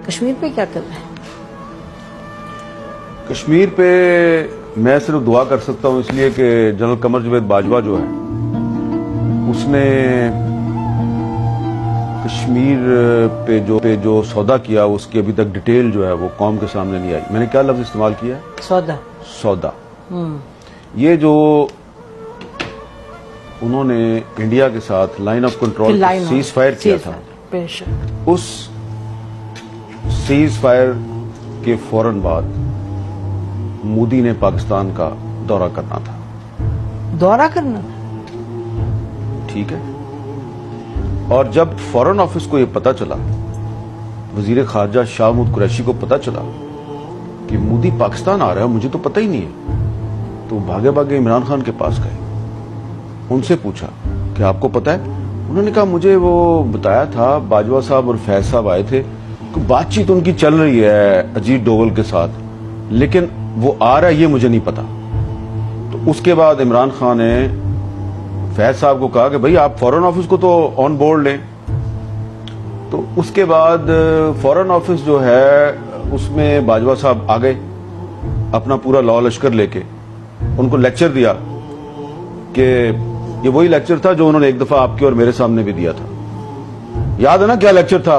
کشمیر پہ کیا کر رہے ہیں؟ کشمیر پہ میں صرف دعا کر سکتا ہوں، اس لیے کہ جنرل قمر جاوید باجوہ جو ہے اس نے کشمیر پہ جو سودا کیا اس کی ابھی تک ڈیٹیل جو ہے وہ قوم کے سامنے نہیں آئی. میں نے کیا لفظ استعمال کیا ہے؟ سودا. یہ جو انہوں نے انڈیا کے ساتھ line of control cease fire کیا تھا، اس سیز فائر کے فوراً بعد مودی نے پاکستان کا دورہ کرنا تھا. ٹھیک ہے. اور جب فورن آفس کو یہ پتا چلا، وزیر خارجہ شاہ محمود قریشی کو پتا چلا کہ مودی پاکستان آ رہا ہے، مجھے تو پتہ ہی نہیں ہے، تو بھاگے بھاگے عمران خان کے پاس گئے. ان سے پوچھا کہ آپ کو پتا ہے؟ انہوں نے کہا مجھے وہ بتایا تھا، باجوہ صاحب اور فیض صاحب آئے تھے، بات چیت ان کی چل رہی ہے اجیت ڈوول کے ساتھ، لیکن وہ آ رہا ہے یہ مجھے نہیں پتا. تو اس کے بعد عمران خان نے فیض صاحب کو کہا کہ بھئی آپ فورن آفس کو تو آن بورڈ لیں. تو اس کے بعد فورن آفس جو ہے اس میں باجوہ صاحب آ گئے اپنا پورا لاء لشکر لے کے. ان کو لیکچر دیا کہ یہ وہی لیکچر تھا جو انہوں نے ایک دفعہ آپ کے اور میرے سامنے بھی دیا تھا. یاد ہے نا کیا لیکچر تھا؟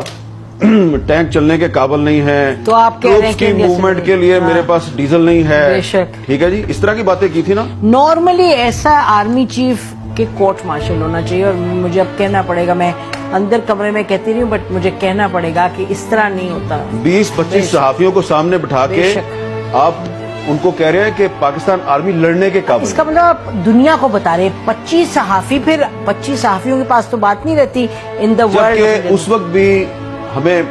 ٹینک چلنے کے قابل نہیں ہے، تو آپ ٹروپس کی موومنٹ کے لیے میرے پاس ڈیزل نہیں ہے. ٹھیک ہے جی، اس طرح کی باتیں کی تھی نا. نارملی ایسا آرمی چیف کے کورٹ مارشل ہونا چاہیے، اور مجھے اب کہنا پڑے گا، میں اندر کمرے میں کہتی رہی ہوں بٹ مجھے کہنا پڑے گا کہ اس طرح نہیں ہوتا. 20-25 صحافیوں کو سامنے بٹھا کے آپ ان کو کہہ رہے ہیں کہ پاکستان آرمی لڑنے کے قابل. اس کا مطلب آپ دنیا کو بتا رہے ہیں 25 صحافی، پھر 25 صحافیوں کے پاس تو بات نہیں رہتی ان دا ورلڈ. جبکہ اس وقت بھی ہمیں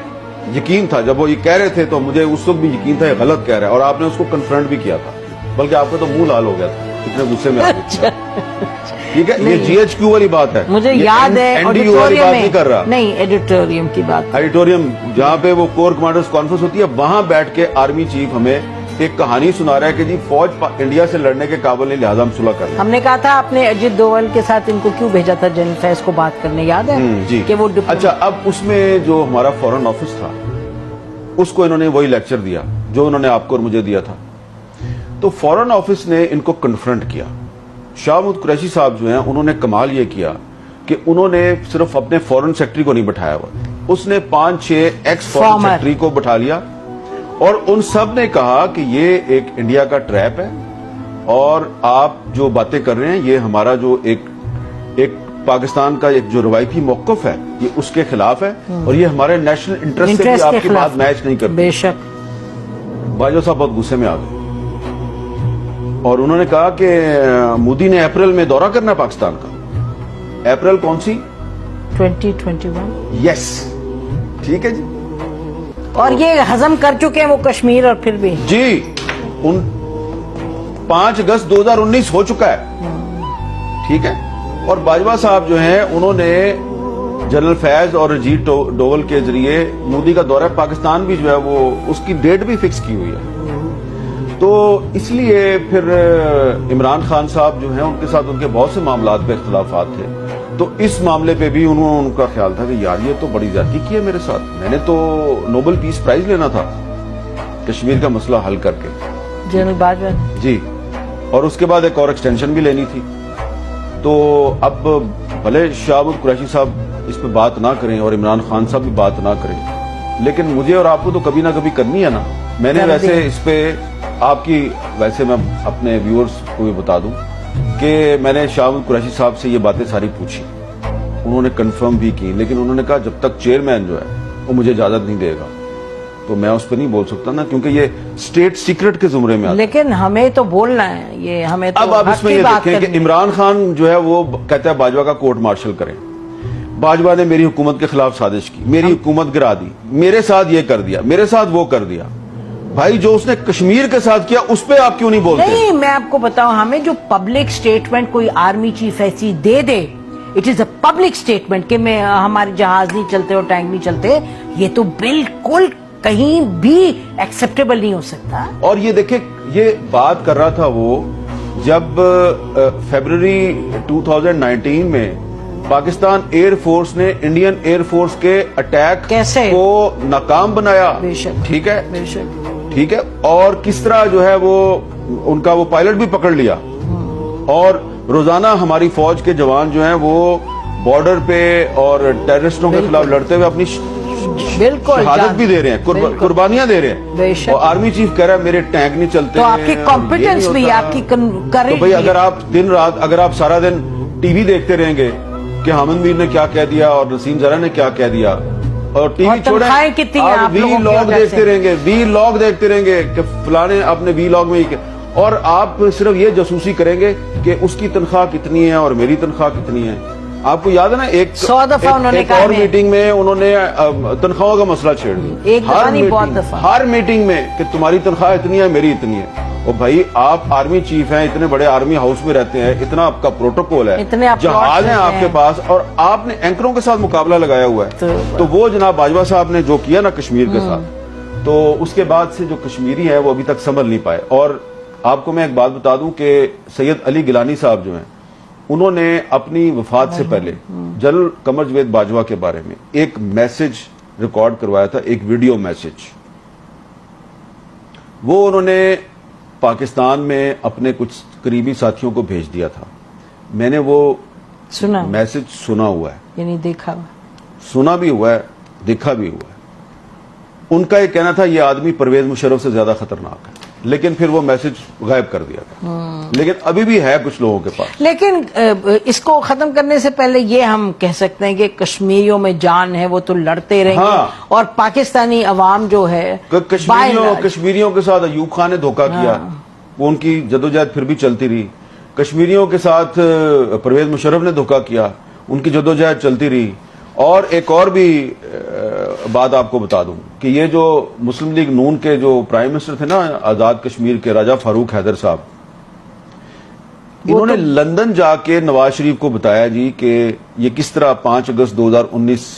یقین تھا، جب وہ یہ کہہ رہے تھے تو مجھے اس وقت بھی یقین تھا یہ غلط کہہ رہا ہے، اور آپ نے اس کو کنفرنٹ بھی کیا تھا، بلکہ آپ کا تو منہ لال ہو گیا تھا اتنے غصے میں. ٹھیک ہے، یہ جی ایچ کیو والی بات ہے، مجھے یاد ہے نہیں ایڈیٹوریم کی بات، ایڈیٹوریم جہاں پہ وہ کور کمانڈرز کانفرنس ہوتی ہے، وہاں بیٹھ کے آرمی چیف ہمیں ایک کہانی سنا رہا ہے کہ جی فوج انڈیا سے لڑنے کے قابل نہیں، لہذا ہم صلح کر رہے ہیں. ہم نے کہا تھا آپ نے اجیت ڈوول کے ساتھ ان کو کیوں بھیجا تھا جنرل فیض کو بات کرنے، یاد ہے؟ جی کہ وہ اچھا. اب اس میں جو ہمارا فورن آفس تھا اس کو انہوں نے وہی لیکچر دیا جو انہوں نے آپ کو اور مجھے دیا تھا. تو فورن آفس نے ان کو کنفرنٹ کیا. شاہ محمود قریشی صاحب جو ہیں انہوں نے کمال یہ کیا کہ انہوں نے صرف اپنے فورن سیکٹری کو نہیں بٹھایا ہوا، اس نے 5-6 ایکس فورن سیکٹری کو بٹھا لیا، اور ان سب نے کہا کہ یہ ایک انڈیا کا ٹریپ ہے، اور آپ جو باتیں کر رہے ہیں یہ ہمارا جو ایک پاکستان کا ایک جو روایتی موقف ہے یہ اس کے خلاف ہے، اور یہ ہمارے نیشنل انٹرسٹ سے بھی آپ کی بات میچ نہیں کرتی. بے شک. باجوہ صاحب بہت غصے میں آ گئے اور انہوں نے کہا کہ مودی نے اپریل میں دورہ کرنا ہے پاکستان کا. اپریل کون سی؟ 2021. یس. ٹھیک ہے جی. اور یہ ہضم کر چکے ہیں وہ کشمیر، اور پھر بھی جی 5 اگست 2019 ہو چکا ہے. ٹھیک ہے. اور باجوہ صاحب جو ہیں انہوں نے جنرل فیض اور اجیت ڈوول کے ذریعے مودی کا دورہ پاکستان بھی جو ہے وہ اس کی ڈیٹ بھی فکس کی ہوئی ہے. تو اس لیے پھر عمران خان صاحب جو ہیں ان کے ساتھ ان کے بہت سے معاملات پہ اختلافات تھے، تو اس معاملے پہ بھی ان کا خیال تھا کہ یار یہ تو بڑی زیادتی کی ہے میرے ساتھ، میں نے تو نوبل پیس پرائز لینا تھا کشمیر کا مسئلہ حل کر کے. جنرل باجوہ جی. اور اس کے بعد ایک اور ایکسٹینشن بھی لینی تھی. تو اب بھلے شاہ محمود قریشی صاحب اس پہ بات نہ کریں اور عمران خان صاحب بھی بات نہ کریں، لیکن مجھے اور آپ کو تو کبھی نہ کبھی کرنی ہے نا. میں نے ویسے اس پہ آپ کی ویسے میں اپنے ویورز کو بھی بتا دوں کہ میں نے شاہ محمود قریشی صاحب سے یہ باتیں ساری پوچھی، انہوں نے کنفرم بھی کی، لیکن انہوں نے کہا جب تک چیئرمین جو ہے وہ مجھے اجازت نہیں دے گا تو میں اس پہ نہیں بول سکتا نا، کیونکہ یہ اسٹیٹ سیکرٹ کے زمرے میں آتا ہے. لیکن ہمیں تو بولنا ہے، یہ ہمیں تو اب آپ اس میں یہ دیکھیں کہ عمران خان جو ہے وہ کہتا ہے باجوہ کا کورٹ مارشل کریں. باجوہ نے میری حکومت کے خلاف سازش کی، میری حکومت گرا دی، میرے ساتھ یہ کر دیا، میرے ساتھ وہ کر دیا. بھائی جو اس نے کشمیر کے ساتھ کیا اس پہ آپ کیوں نہیں بولتے؟ نہیں، میں آپ کو بتاؤں، ہمیں جو پبلک سٹیٹمنٹ کوئی آرمی چیف ایسی دے دے، it is a public statement کہ میں ہمارے جہاز نہیں چلتے اور ٹینک نہیں چلتے، یہ تو بالکل کہیں بھی ایکسپٹیبل نہیں ہو سکتا. اور یہ دیکھیں یہ بات کر رہا تھا وہ جب فیبروری 2019 میں پاکستان ایئر فورس نے انڈین ایئر فورس کے اٹیک کیسے کو ناکام بنایا. بے شک. ٹھیک ہے, بے شک. ٹھیک ہے, اور کس طرح جو ہے وہ ان کا وہ پائلٹ بھی پکڑ لیا, اور روزانہ ہماری فوج کے جوان جو ہیں وہ بارڈر پہ اور ٹیررسٹوں کے خلاف لڑتے ہوئے اپنی بالکل شہادت بھی دے رہے ہیں, قربانیاں دے رہے ہیں. بے شک. اور آرمی چیف کہہ رہا ہے میرے ٹینک نہیں چلتے. تو آپ کی کمپیٹنس بھی, آپ کی تو بھئی اگر آپ دن رات, اگر آپ سارا دن ٹی وی دیکھتے رہیں گے کہ حامد میر نے کیا کہہ دیا اور نسیم زرا نے کیا کہہ دیا, اور ٹی وی چھوڑیں آپ وی لاگ دیکھتے رہیں گے, وی لاگ دیکھتے رہیں گے کہ فلانے اپنے وی لاگ میں ہی, اور آپ صرف یہ جاسوسی کریں گے کہ اس کی تنخواہ کتنی ہے اور میری تنخواہ کتنی ہے. آپ کو یاد ہے نا ایک 100 دفعہ انہوں نے اور میٹنگ میں انہوں نے تنخواہوں کا مسئلہ چھیڑ دیا, ایک دفعہ نہیں بہت دفعہ, ہر میٹنگ میں کہ تمہاری تنخواہ اتنی ہے میری اتنی ہے. اور بھائی آپ آرمی چیف ہیں, اتنے بڑے آرمی ہاؤس میں رہتے ہیں, اتنا آپ کا پروٹوکول ہے, جہاز ہیں آپ کے پاس, اور آپ نے اینکروں کے ساتھ مقابلہ لگایا ہوا ہے. تو وہ جناب باجوہ صاحب نے جو کیا نا کشمیر کے ساتھ, تو اس کے بعد سے جو کشمیری ہیں وہ ابھی تک سنبھل نہیں پائے. اور آپ کو میں ایک بات بتا دوں کہ سید علی گیلانی صاحب جو ہیں انہوں نے اپنی وفات سے پہلے جنرل قمر جاوید باجوہ کے بارے میں ایک میسج ریکارڈ کروایا تھا, ایک ویڈیو میسج. وہ انہوں نے پاکستان میں اپنے کچھ قریبی ساتھیوں کو بھیج دیا تھا. میں نے وہ میسج سنا ہوا ہے, یعنی دیکھا, سنا بھی ہوا ہے, دیکھا بھی ہوا ہے. ان کا یہ کہنا تھا یہ آدمی پرویز مشرف سے زیادہ خطرناک ہے, لیکن پھر وہ میسج غائب کر دیا تھا. لیکن ابھی بھی ہے کچھ لوگوں کے پاس. لیکن اس کو ختم کرنے سے پہلے یہ ہم کہہ سکتے ہیں کہ کشمیریوں میں جان ہے, وہ تو لڑتے رہیں گے, اور پاکستانی عوام جو ہے کشمیریوں کے ساتھ ایوب خان نے دھوکہ کیا, وہ ان کی جدوجہد پھر بھی چلتی رہی. کشمیریوں کے ساتھ پرویز مشرف نے دھوکہ کیا, ان کی جدوجہد چلتی رہی. اور ایک اور بھی بات آپ کو بتا دوں کہ یہ جو مسلم لیگ نون کے جو پرائم منسٹر تھے نا آزاد کشمیر کے, راجہ فاروق حیدر صاحب, انہوں نے لندن جا کے نواز شریف کو بتایا جی کہ یہ کس طرح 5 اگست 2019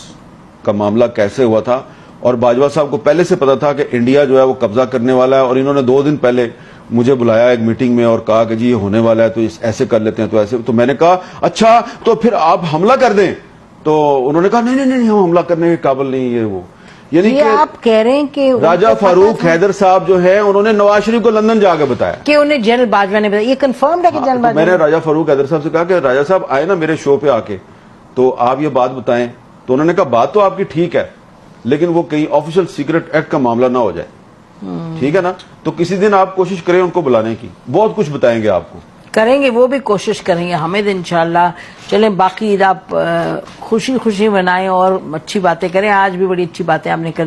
کا معاملہ کیسے ہوا تھا, اور باجوہ صاحب کو پہلے سے پتا تھا کہ انڈیا جو ہے وہ قبضہ کرنے والا ہے, اور انہوں نے 2 دن پہلے مجھے بلایا ایک میٹنگ میں اور کہا کہ جی یہ ہونے والا ہے تو ایسے کر لیتے ہیں, تو ایسے. تو میں نے کہا اچھا تو پھر آپ حملہ کر دیں, تو انہوں نے کہا نہیں ہم حملہ کرنے کے قابل نہیں, یہ وہ. یعنی کہ آپ کہہ رہے ہیں کہ راجہ فاروق حیدر صاحب جو ہے انہوں نے نواز شریف کو لندن جا کے بتایا کہ انہیں جنرل باجوہ نے بتایا. یہ کنفرمڈ ہے کہ جنرل باجوہ, میں نے راجہ فاروق حیدر صاحب سے کہا کہ راجہ صاحب آئے نا میرے شو پہ آ کے, تو آپ یہ بات بتائیں. تو انہوں نے کہا بات تو آپ کی ٹھیک ہے, لیکن وہ کہیں آفیشل سیکرٹ ایکٹ کا معاملہ نہ ہو جائے, ٹھیک ہے نا. تو کسی دن آپ کوشش کریں ان کو بلانے کی, بہت کچھ بتائیں گے آپ کو. کریں گے, وہ بھی کوشش کریں گے حامد انشاءاللہ. چلیں باقی آپ خوشی خوشی منائیں اور اچھی باتیں کریں. آج بھی بڑی اچھی باتیں آپ نے کر